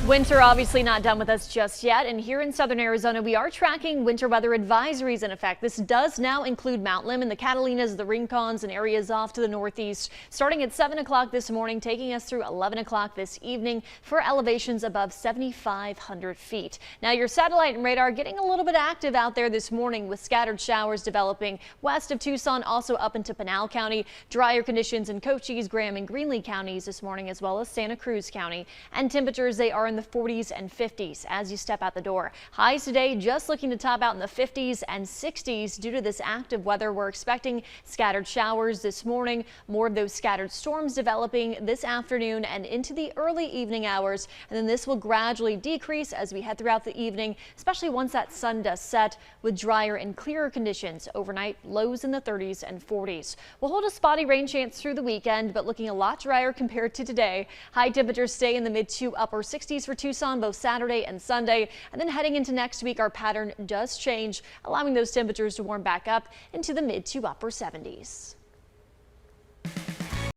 Winter obviously not done with us just yet, and here in southern Arizona we are tracking winter weather advisories in effect. This does now include Mount Lemmon, the Catalinas, the Rincons, and areas off to the northeast, starting at 7 o'clock this morning, taking us through 11 o'clock this evening for elevations above 7,500 feet. Now your satellite and radar getting a little bit active out there this morning with scattered showers developing west of Tucson, also up into Pinal County. Drier conditions in Cochise, Graham, and Greenlee counties this morning, as well as Santa Cruz County. And temperatures, they are in the 40s and 50s as you step out the door. Highs today just looking to top out in the 50s and 60s due to this active weather. We're expecting scattered showers this morning, more of those scattered storms developing this afternoon and into the early evening hours. And then this will gradually decrease as we head throughout the evening, especially once that sun does set, with drier and clearer conditions overnight, lows in the 30s and 40s. We'll hold a spotty rain chance through the weekend, but looking a lot drier compared to today. High temperatures stay in the mid to upper 60s for Tucson both Saturday and Sunday, and then heading into next week our pattern does change, allowing those temperatures to warm back up into the mid to upper 70s.